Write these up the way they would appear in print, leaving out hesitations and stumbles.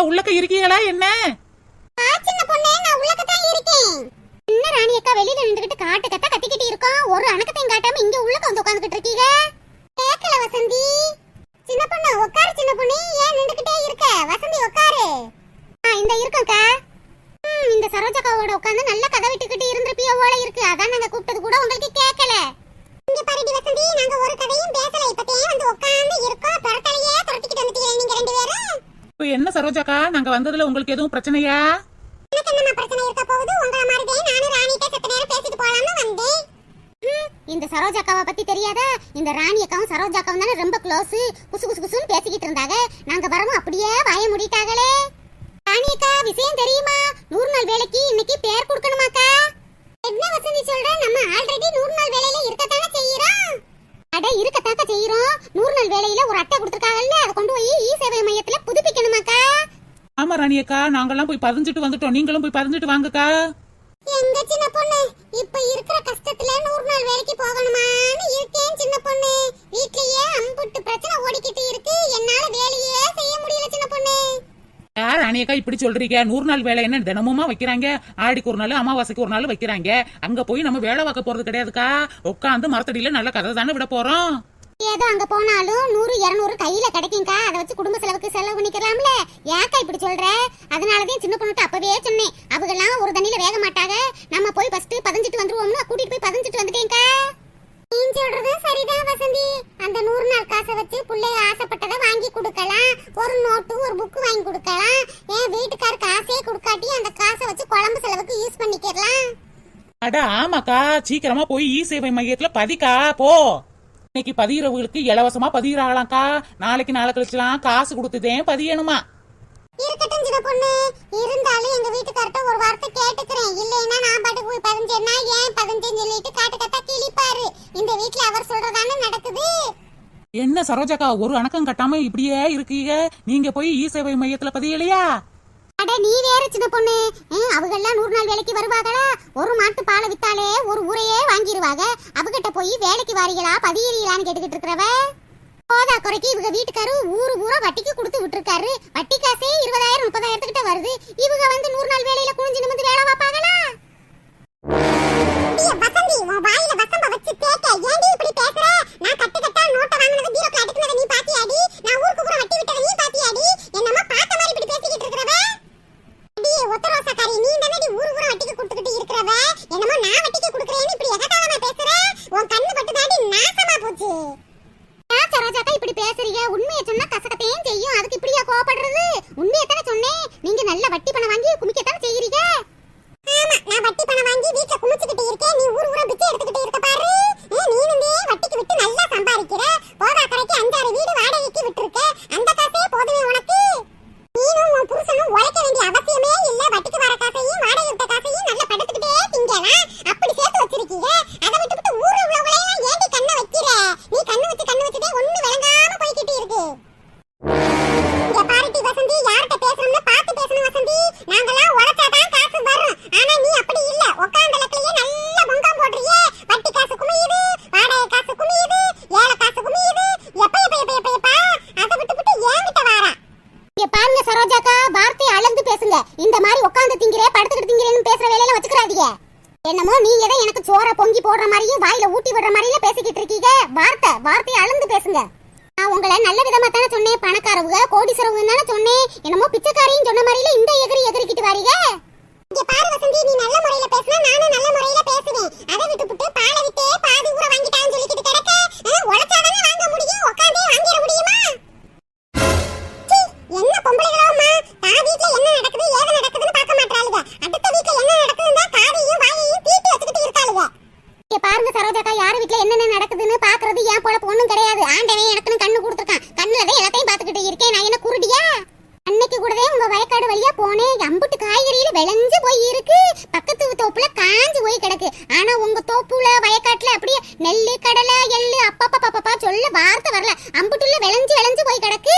உள்ளக்க இருக்கீங்களா என்ன? சின்ன பொண்ணே, நான் உள்ளக்க தான் இருக்கேன். என்ன ராணி அக்கா வெளியில நின்னுகிட்டு காட்டு கத்த கத்திக்கிட்டு இருக்கோம், ஒரு அணக்கத்தையும் காட்டாம இங்க உள்ளக்க வந்து உட்கார்ந்துகிட்டு இருக்கீங்க? கேக்கல வசந்தி. சின்ன பொண்ணு உட்காரு. சின்ன பொண்ணு ஏன் நின்னுகிட்டே இருக்க? வசந்தி உட்காரு. இந்த இருக்கேன்க்கா. இந்த சரோஜாக்காவோட உட்கார்ந்து நல்ல கதை விட்டுக்கிட்டு இருந்திருப்பியோ போல இருக்கு. அதான் நாங்க கூப்பிட்டது கூட உங்களுக்கு கேட்கல. இங்க பாருடி வசந்தி, நாங்க ஒரு கதையும் பேசல. இப்பதே வந்து உட்கார்ந்து இருக்கோம். பரட்டலையே துரத்திக்கிட்டு வந்துட்டீங்க நீங்க ரெண்டு பேரும். என்ன சரோஜாக்கா, நாங்க வந்ததுல உங்களுக்கு எதுவும் பிரச்சனையா? எனக்கு என்னமா பிரச்சனை இருக்க போகுது? உங்கள மாதிரியே நானும் ராணிகிட்ட சத்த நேரம் பேசிட்டு போலாம்னு வந்தேன். இந்த சரோஜாக்காவை பத்தி தெரியாதா? இந்த ராணி அக்காவும் சரோஜாக்காவும் தானே ரொம்ப க்ளோஸ். குசு குசு குசுன்னு பேசிக்கிட்டு இருந்தாங்க. நாங்க வரவும் அப்படியே வாய மூடிட்டாங்களே. ராணி அக்கா, விஷயம் தெரியுமா? 100 நாள் வேலைக்கு இன்னைக்கு பேர் கொடுக்கணுமாக்கா. என்ன வசந்தி சொல்ற? நம்ம ஆல்ரெடி 100 நாள் வேலையில இருக்கத்தானே செய்யறோம். அட இருக்கத்தாக்க செய்யறோம். 100 நாள் வேலையில ஒரு அட்டை கொடுத்திருக்காங்கல்ல, அதை கொண்டு போய் இ சேவை மையத்துல புதுப்பிக்கணுமாக்கா. ஆமா ராணியக்கா, நாங்கெல்லாம் போய் பதிஞ்சிட்டு வந்துட்டோம். நீங்களும் போய் பதிஞ்சிட்டு வாங்கக்கா. எங்க சின்ன பொண்ணு, இப்ப இருக்கிற கஷ்டத்துல 100 நாள் வேலைக்கு போகணுமான்னு இருக்கேன் சின்ன பொண்ணு. வீட்லயே அம்புட்டு பிரச்சனை ஓடிக்கிட்டு இருக்கு. என்னால வேலையே செய்ய முடியல சின்ன பொண்ணு. யார் ராணியக்கா இப்படி சொல்றீங்க? 100 நாள் வேலை என்ன தினமுமா வைக்கிறாங்க? ஆடிக்கு ஒரு நாள், அமாவாசைக்கு ஒரு நாள் வைக்கிறாங்க. அங்க போய் நம்ம வேலை பார்க்க போறது கிடையாதுக்கா. உட்காந்து மரத்தடியில நல்ல கதை தானே விட போறோம். ஏதோ அங்க போனாலும் 100 200 கையில கிடைக்கும்க்கா. அதை வச்சு குடும்ப செலவுக்கு செலவு பண்ணிக்கலாம்ல. ஏக்கா இப்படி சொல்ற? அதனாலதான் சின்ன பொண்ணுட்டு அப்பவே சொன்னேன், அவங்கெல்லாம் ஒரு தண்ணியில வேக மாட்டாங்க, நம்ம போய் ஃபர்ஸ்ட் பதிஞ்சிட்டு வந்துருவோம்னு கூட்டிட்டு போய் பதிஞ்சிட்டு வந்துட்டேன்க்கா. நீ சொல்றது சரிதான் வசந்தி. அந்த 100 நாள் காசை வச்சு பிள்ளைய ஆசைப்பட்டதை வாங்கி கொடுக்கலாம். ஒரு நோட்டு ஒரு புக்கு வாங்கி கொடுக்கலாம். என் வீட்டுக்கார காசே கொடுக்காட்டி அந்த காசை வச்சு குழம்பு செலவுக்கு யூஸ் பண்ணிக்கலாம். அட ஆமாக்கா, சீக்கிரமா போய் இ சேவை மையத்துல பதிக்கா போ. இன்னைக்கு பதிகிறவங்களுக்கு இலவசமா பதிகிறாங்களாக்கா. நாளைக்கு நாளை கழிச்சுலாம் காசு கொடுத்துதேன் பதியணுமா. இருக்கட்டும் சின்ன பொண்ணு, இருந்தாலும் எங்க வீட்டுக்கார்ட்ட ஒரு வார்த்தை கேட்டுக்கிறேன். இல்லைன்னா நான் பாட்டுக்கு போய் பதிஞ்சேன்னா ஏன் பதிஞ்சேன்னு சொல்லிட்டு காட்டு கட்டா கிழிப்பாரு. இந்த வீட்டுல அவர் சொல்றதானே நடக்குது. என்ன சரோஜாக்கா, ஒரு அணக்கம் கட்டாம இப்படியே இருக்கீங்க? நீங்க போய் இ சேவை மையத்துல பதியலையா? அட நீ வேற சின்ன பொண்ணு, அவங்க எல்லாம் 100 நாள் வேலைக்கு வருவாங்களா? ஒரு மாட்டு பாலை வித்தாலே ஒரு ஊரையே வாங்கிடுவாங்க. அவகிட்ட போய் வேலைக்கு வாரீங்களா பதியறீங்களான்னு கேட்டுக்கிட்டு இருக்கிறவ. போதா குறைக்கு இவங்க வீட்டுக்காரு ஊரு ஊரா வட்டிக்கு கொடுத்து விட்டுருக்காரு. வட்டி காசே 20,000 30,000 கிட்ட வருது. இவங்க வந்து 100 நாள் வேலையில குனிஞ்சு நிமிந்து வேலை பார்ப்பாங்களா? வசந்தி, உன் வாயில வசம்ப வச்சு தேக்க. ஏன்டி இப்படி பேசுற? நான் கட்டு கட்டா நோட்ட வாங்குனது பீரோல அடுக்குனத நீ பாத்தியாடி? நான் ஊருக்கு பூரா வட்டி விட்டத நீ பாத்தியாடி? என்னமா பார்த்த மாதிரி இப்படி பேசிக்கிட்டு இருக்கறவ? அடி ஒத்தரோசக்காரி, நீ தானடி ஊரு பூரா வட்டிக்கு கொடுத்துக்கிட்டு இருக்கறவ. என்னமா நான் வட்டிக்கு கொடுக்கறேன்னு இப்படி எகதாளமா பேசுற? உன் கண்ணு பட்டு தாடி நாசமா போச்சு. சரோஜாக்கா இப்படி பேசுறீங்க? உண்மையை சொன்னா கசக்கத்தையும் செய்யும். அதுக்கு இப்படியா கோவப்படுறது? உண்மையை தானே சொன்னேன். நீங்க நல்ல வட்டி பணம் வாங்கி குமிக்கத்தானே செய்யறீங்க. ஆமா, நான் வட்டி பணம் வாங்கி வீட்ல குமிச்சிட்டு இருக்கேன். நீ ஊர் ஊரா பிச்சை எடுத்துக்கிட்டு இருக்க பாரு. நீனுமே வட்டிக்கு விட்டு நல்லா சம்பாதிக்கிற. போதா கரைக்கு 5-6 வீடு வாடகைக்கு விட்டுருக்க. அந்த காசே போதுமே உனக்கு. நீனும் உன் புருஷனும் உழைக்க வேண்டிய அவசியமே இல்ல. வட்டிக்கு வர காசையும் வாடகை விட்ட காசையும் நல்லா படுத்துக்கிட்டே திங்கலாம். அப்படி சேர்த்து வச்சிருக்கீங்க. அதை விட்டுவிட்டு ஊரு உள்ளவங்களையும் ஏண்டி கண்ணை வைக்கிற? நீ கண்ணு வச்சுட்டே ஒண்ணு விளங்காம போய்கிட்டு இருக்கு. இங்க பாருடி வசந்தி, யார்கிட்ட பேசணும்னு பார்த்து பேசணும் வசந்தி. நாங்கெல்லாம் உழைச்சாதான் காசு வரும். ஆனா நீ அப்படி இல்ல. உட்கார்ந்த இடத்துலயே நல்ல பொங்கம் போடுறியே. வட்டி காசு குமியுது, வாடகை காசு குமியுது, ஏழை காசு குமியுது. எப்ப அதை விட்டுவிட்டு ஏங்கிட்ட வாரா. இங்க பாருங்க சரோஜாக்கா, வார்த்தையை அளந்து பேசுங்க. இந்த மாதிரி உட்கார்ந்து திங்கிறே படுத்துக்கிட்டு திங்கிறேன்னு பேசுற வேலையில வச்சுக்கிறாதீங்க. என்னமோ நீங்க தான் எனக்கு சோற பொங்கி போடுற மாதிரியும் வாயில ஊட்டி விடுற மாதிரியும் பேசிக்கிட்டு இருக்கீங்க. வார்த்தையை அளந்து பேசுங்க. நான் உங்களை நல்ல விதமா தானே சொன்னேன். பணக்காரவுங்க கோடீஸ்வரவுங்க தானே சொன்னேன். என்னமோ பிச்சைக்காரியும் சொன்ன மாதிரில இந்த எகிரிக்கிட்டு வாரீங்க. இங்க பாரு வசந்தி, நீ நல்ல முறையில பேசினா நானும் நல்ல முறையில பேசுவேன். அதை விட்டுவிட்டு பாலை விட்டே பாதி ஊரை வாங்கிட்டான்னு சொல்லிக்கிட்டு கிடக்க. உழைச்சாதானே வாங்க முடியும், உட்காந்தே வாங்கிட முடியுமா? என்ன பொம்பளைகளோம்மா, தான் வீட்ல என்ன நடக்குது ஏது நடக்குதுன்னு பார்க்க மாட்டாளுங்க. அடுத்த வீட்ல என்ன நடக்குதுன்னா காதையும் வாயையும் தீட்டி வச்சுக்கிட்டு இருக்காளுங்க. இங்க பாருங்க சரோஜாக்கா, யார் வீட்ல என்னென்ன நடக்குதுன்னு பாக்குறது ஏன் பொழப்பு ஒண்ணும் கிடையாது. ஆண்டவன் எனக்குன்னு கண்ணு கொடுத்துருக்கான். கண்ணுலதான் எல்லாத்தையும் பாத்துக்கிட்டு இருக்கேன். நான் என்ன குருடியா? அன்னைக்கு கூடவே உங்க வயக்காடு வழியா போனேன். அம்புட்டு காய்கறியில விளைஞ்சு போய் இருக்கு. பக்கத்து தோப்புல காஞ்சு போய் கிடக்கு. ஆனா உங்க தோப்புல வயக்காட்டுல அப்படியே நெல்லு கடலை எள்ளு அப்பா சொல்ல வார்த்தை வரல. அம்புட்டுல விளைஞ்சு போய் கிடக்கு.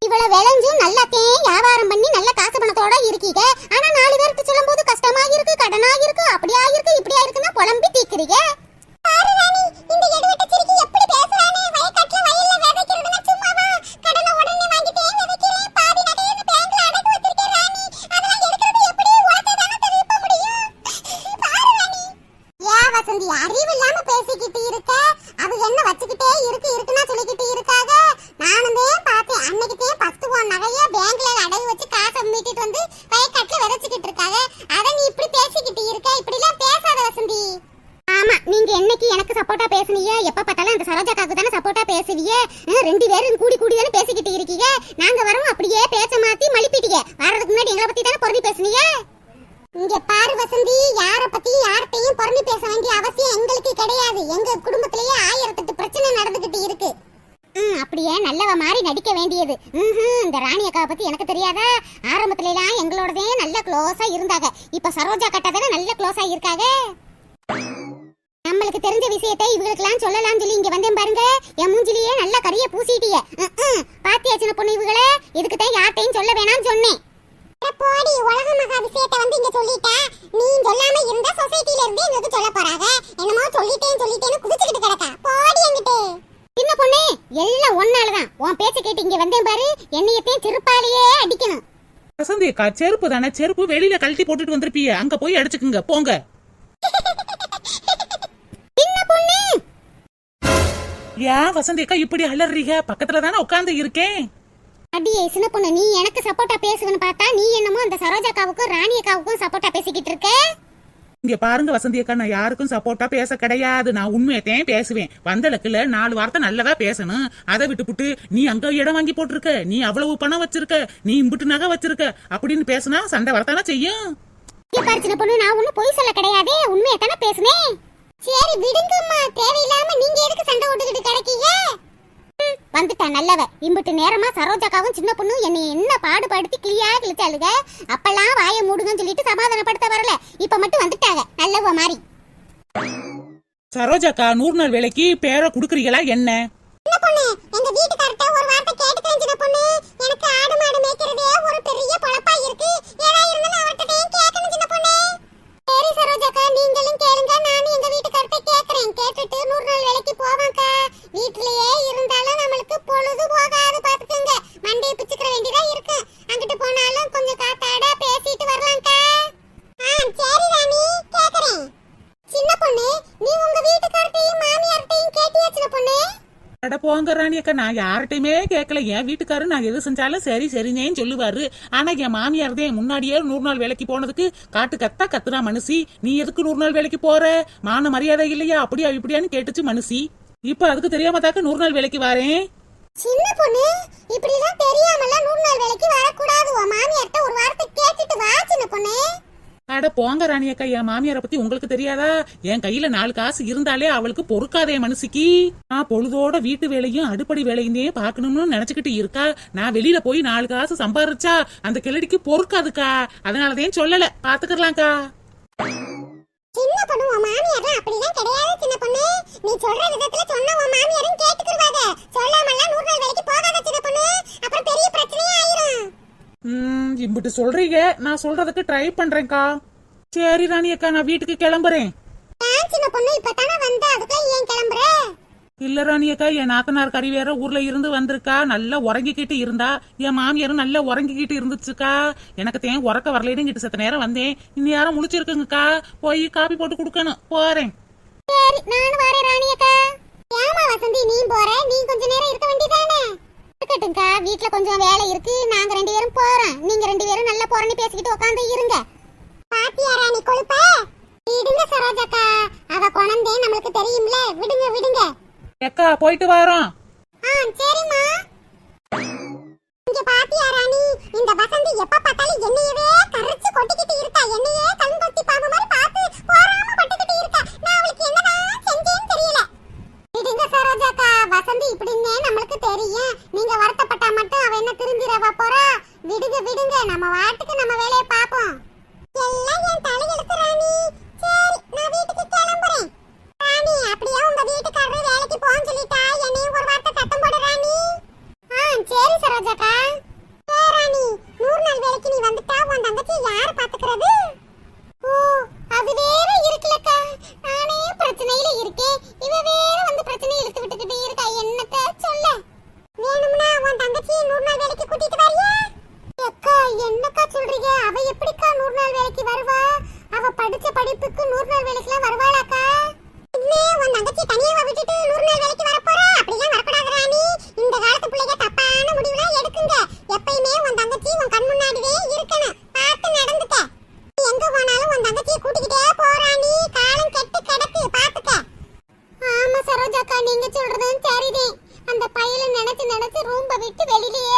இவ்வளவு விளைஞ்சும் நல்லாத்தையும் வியாபாரம் பண்ணி நல்ல காசு பணத்தோட இருக்கீங்க. ஆனா 4 பேருக்கு சொல்லும் போது கஷ்டமா இருக்கு, கடனா இருக்கு, அப்படியா இருக்கு, இப்படியா இருக்குன்னா புலம்பி தீக்குறீங்க. பாரு ராணி, இந்த எடுவட்ட சிரிக்கி எப்படி பேசுறானே. வயக்காட்டுல வயல்ல விதைக்கிறதுனா சும்மாவா? கடனை உடனே வாங்கிட்டே விதைக்கிறேன். பாதி நகையை பேங்க்ல அடகு என்ன வச்சுக்கிட்டே இருக்குன்னா சொல்லிக்கிட்டு இருக்காக. நானும் தான் பார்த்தேன். அன்னைக்கு தான் 10 பவுன் நகைய பேங்க்ல அடகு வச்சு காசை மீட்டிட்டு வந்து வயக்காட்டுல விதைச்சுக்கிட்டு இருக்காங்க. அத நீ இப்படி பேசிக்கிட்டு இருக்க. இப்படி எல்லாம் பேசாத வசந்தி. ஆமா, நீங்க என்னைக்கு எனக்கு சப்போர்ட்டா பேசுனீங்க? எப்ப பார்த்தாலும் அந்த சரோஜாக்காக்கு தானே சப்போர்ட்டா பேசுவீங்க. 2 பேரும் கூடி தானே பேசிக்கிட்டு இருக்கீங்க. நாங்க வரோம் அப்படியே பேச்ச மாத்தி மலிப்பிட்டீங்க. வரதுக்கு முன்னாடி எங்களை பத்தி தானே பொறுத்து பேசுனீங்க. இங்க பாரு வசந்தி, யார பத்தி யார்கிட்டயும் பொறுத்து பேச வேண்டிய அவசியம் எங்களுக்கு கிடையாது. எங்க குடும்பத்திலேயே 1008 பிரச்சனை நடந்துகிட்டு இருக்கு. அப்படியே நல்லவ மாதிரி நடிக்க வேண்டியது. இந்த ராணி அக்காவை பத்தி எனக்கு தெரியாதா? ஆரம்பத்துல எல்லாம் எங்களோடதே நல்ல க்ளோஸா இருந்தாங்க. இப்ப சரோஜா கட்ட தானே நல்ல க்ளோஸா இருக்காங்க. நம்மளுக்கு தெரிஞ்ச விஷயத்தை இவங்களுக்கெல்லாம் சொல்லலாம்னு சொல்லி இங்க வந்தேன் பாருங்க. என் மூஞ்சிலேயே நல்ல கரிய பூசிட்டிய. பாத்தியா சின்ன பொண்ணு, இவங்களே இதுக்கு தான் யார்ட்டையும் சொல்ல வேணாம்னு சொன்னேன். போடி, உலக மகா விஷயத்தை வந்து இங்க சொல்லிட்டா. நீ சொல்லாம இருந்த சொசைட்டில இருந்து எங்களுக்கு சொல்ல போறாங்க. என்னமோ சொல்லிட்டேன்னு குதிச்சுக்கிட்டு கிடக்கா. போடி என்கிட்ட. சின்ன பொண்ணு, எல்லாம் ஒன்னாலதான். உன் பேச்ச கேட்டு இங்க வந்தேன் பாரு. என்னையத்தையும் திருப்பாலேயே அடிக்கணும். வசந்தி அக்கா, செருப்பு தானே, செருப்பு வெளியில கழட்டி போட்டுட்டு வந்திருப்பீங்க. அங்க போய் அடிச்சுக்குங்க போங்க. சின்ன பொண்ணு, ஏன் வசந்தி அக்கா இப்படி அலறீங்க? பக்கத்துல தானே உட்கார்ந்து இருக்கேன். அடியே சின்ன பொண்ணு, நீ எனக்கு சப்போர்ட்டா பேசுவேன்னு பார்த்தா நீ என்னமோ அந்த சரோஜாக்காவுக்கும் ராணி அக்காவுக்கும் சப்போர்ட்டா பேசிக்கிட்டு இருக்க. இங்க பாருங்க வசந்தி அக்கா, நான் யாருக்கும் சப்போர்ட்டா பேச கிடையாது. நான் உண்மையத்தையும் பேசுவேன். வந்தலக்குல 4 வார்த்தை நல்லதா பேசணும். அதை விட்டுப்புட்டு நீ அங்க இடம் வாங்கி போட்டிருக்க, நீ அவ்வளவு பணம் வச்சிருக்க, நீ இம்புட்டு நகை வச்சிருக்க அப்படின்னு பேசினா சண்டை வரத்தானே செய்யும். பாரு சின்ன பொண்ணு, நான் ஒன்னும் பொய் சொல்ல கிடையாது. உண்மையத்தானே பேசுனேன். சரி விடுங்கம்மா, தேவையில்லாம நீங்க எதுக்கு சண்டை ஓட்டுக்கிட்டு கிடைக்கீங்க? வந்துட்டா நல்லவ. இம்புட்டு நேரமா சரோஜாக்காவும் சின்ன பொண்ணு என்னை என்ன பாடுபடுத்தி கிளியா கிழிச்சாளுங்க. அப்பெல்லாம் வாயை மூடுங்கன்னு சொல்லிட்டு சமாதானப்படுத்த வரல. இப்ப மட்டும் வந்துட்டாங்க நல்லவ மாதிரி. சரோஜாக்கா, 100 நாள் வேலைக்கு பேரை குடுக்குறீங்களா என்ன? சின்ன பொண்ணு, எங்க வீட்டுக்காரட்ட ஒரு வார்த்தை கேட்டுட்டேன் சின்ன பொண்ணு. எனக்கு ஆடு மாடு மேய்க்கிறதே ஒரு பெரிய பொழப்பா இருக்கு. ஏதா இருந்தாலும் அவர்கிட்ட கேட்கணும் சின்ன பொண்ணு. சரி சரோஜாக்கா, நீங்களும் கேளுங்க. நானும் எங்க வீட்டுக்காரட்ட கேக்குறேன். கேட்டுட்டு 100 நாள் வேலைக்கு போவாங்கக்கா. வீட்லயே இருந்தாலும் நம்மளுக்கு பொழுது போகாது பாத்துக்கங்க. மண்டையை பிச்சுக்கிற வேண்டியதா இருக்கு. அங்கிட்டு போனாலும் கொஞ்சம் காத்தாட பேசிட்டு வரலாம்க்கா. சரி ராணி, கேக்குறேன். சின்ன பொண்ணு, நீ உங்க வீட்டுக்காரட்டையும் மாமியார்ட்டையும் கேட்டியா சின்ன பொண்ணு? அட போங்க ராணி அக்கா, நான் யார்கிட்டயுமே கேட்கல. என் வீட்டுக்காரரு நான் எது செஞ்சாலும் சரி சரினேன்னு சொல்லுவாரு. ஆனா என் மாமியார் தான் முன்னாடியே 100 நாள் வேலைக்கு போனதுக்கு காட்டு கத்துறா மனுஷி. நீ எதுக்கு 100 நாள் வேலைக்கு போற? மான மரியாதை இல்லையா? அப்படியா இப்படியான்னு கேட்டுச்சு மனுஷி. இப்ப அதுக்கு தெரியாம தாக்க 100 நாள் வேலைக்கு வாரேன். சின்ன பொண்ணு, இப்படி எல்லாம் தெரியாமலாம் 100 நாள் வேலைக்கு வரக்கூடாது. உன் மாமியார்ட்ட ஒரு வார்த்தை கேட்டுட்டு வா சின்ன பொண்ணு. அட போங்க ராணி அக்கா, என் மாமியாரை பத்தி உங்களுக்கு தெரியாதா? என் கையில 4 காசு இருந்தாலே அவளுக்கு பொறுக்காதே மனுஷிக்கு. நான் பொழுதோட வீட்டு வேலையும் அடுப்படி வேலையும் பாக்கணும்னு நினைச்சுக்கிட்டு இருக்கா. நான் வெளியில போய் 4 காசு சம்பாரிச்சா அந்த கிளடிக்கு பொறுக்காதுக்கா. அதனாலதான் சொல்லல, பாத்துக்கலாம்க்கா. சின்ன பொண்ணு, உன் மாமியார் அப்படிலாம் கிடையாது சின்ன பொண்ணு. நீ சொல்ற விதத்துல சொன்ன உன் மாமியாரும் கேட்டுக்குவாங்க. சொல்லாமலாம் 100 நாள் வேலைக்கு போகாத சின்ன பொண்ணு. அப்புறம் பெரிய பிரச்சனையே ஆயிரும். இப்படி சொல்றீங்க, நான் சொல்றதுக்கு ட்ரை பண்றேன்க்கா. சரி ராணி அக்கா, நான் வீட்டுக்கு கிளம்புறேன். சின்ன பொண்ணு, இப்பதானே வந்த, அதுக்கு ஏன் கிளம்புற? இல்ல ராணி அக்கா, என் நாத்தனார் கறி வேற ஊர்ல இருந்து வந்திருக்கா. நல்லா உறங்கிக்கிட்டு இருந்தா. என் மாமியாரும் நல்லா உறங்கிக்கிட்டு இருந்துச்சுக்கா. எனக்கு தேன் உறக்க வரலேன்னு கிட்ட சத்த நேரம் வந்தேன். இன்னும் யாரும் முழிச்சிருக்குங்கக்கா. போய் காபி போட்டு குடுக்கணும். போறேன். சரி, நானும் வரேன் ராணி அக்கா. ஏமா வசந்தி, நீ போற? நீ கொஞ்ச நேரம் இருக்க வேண்டியதானே? இருக்கட்டும்க்கா, வீட்டுல கொஞ்சம் வேலை இருக்கு. நாங்க 2 பேரும் போறோம். நீங்க 2 பேரும் நல்லா போறேன்னு பேசிக்கிட்டு உட்காந்து இருங்க. பாத்தியா ராணி கொழுப்ப? விடுங்க சரோஜாக்கா, அவ குழந்தை நம்மளுக்கு தெரியும்ல. விடுங்க விடுங்க. அக்கா, போயிட்டு வரோம். சரிம்மா. இங்க பாத்தியா ராணி, இந்த வசந்தி எப்ப பார்த்தாலும் என்னையவே கரைச்சு கொட்டிக்கிட்டு இருக்கா. என்னையே கண் கொத்தி பாம்பு மாதிரி பார்த்து போறாம பட்டுக்கிட்டு இருக்கா. நான் அவளுக்கு என்னதான் செஞ்சேன்னு தெரியல. விடுங்க சரோஜாக்கா, வசந்தி இப்படின்னே நம்மளுக்கு தெரியும். நீங்க வருத்தப்பட்டா மட்டும் அவ என்ன திருந்திரவா போறா? விடுங்க விடுங்க, நம்ம வாட்டுக்கு நம்ம வேலையை பாப்போம். எல்லாம் என் தலையெழுத்து ராணி. சரி, நான் வீட்டுக்கு கிளம்புறேன். ராணி, அப்படியே உங்க வீட்டுக்காரரு வேலைக்கு போன்னு சொல்லிட்டா என்னையும் ஒரு வார்த்தை சத்தம் போடு ராணி. சரி சரோஜாக்கா. ராணி, 100 நாள் வேலைக்கு நீ வந்துட்டா உன் தங்கச்சி யாரு பாத்துக்கிறது? ஓ, அது வேற இருக்குலக்கா. நானே பிரச்சனையில இருக்கேன். இவ வேற வந்து பிரச்சனை இழுத்து விட்டுக்கிட்டு இருக்கா. என்னத்த சொல்ல? வேணும்னா உன் தங்கச்சி 100 நாள் வேலைக்கு கூட்டிட்டு வரியா? அக்கா, என்னக்கா சொல்றீங்க? அவ எப்படிக்கா 100 உன் தங்கச்சியை கூட்டிக்கிட்டே போறானி, காலம் கெட்டு கிடக்கு பாத்துக்க. ஆமா சரோஜாக்கா, நீங்க சொல்றதும் சரிதான். அந்த பையல நினைச்சு நினைச்சு ரூம்ப விட்டு வெளியிலேயே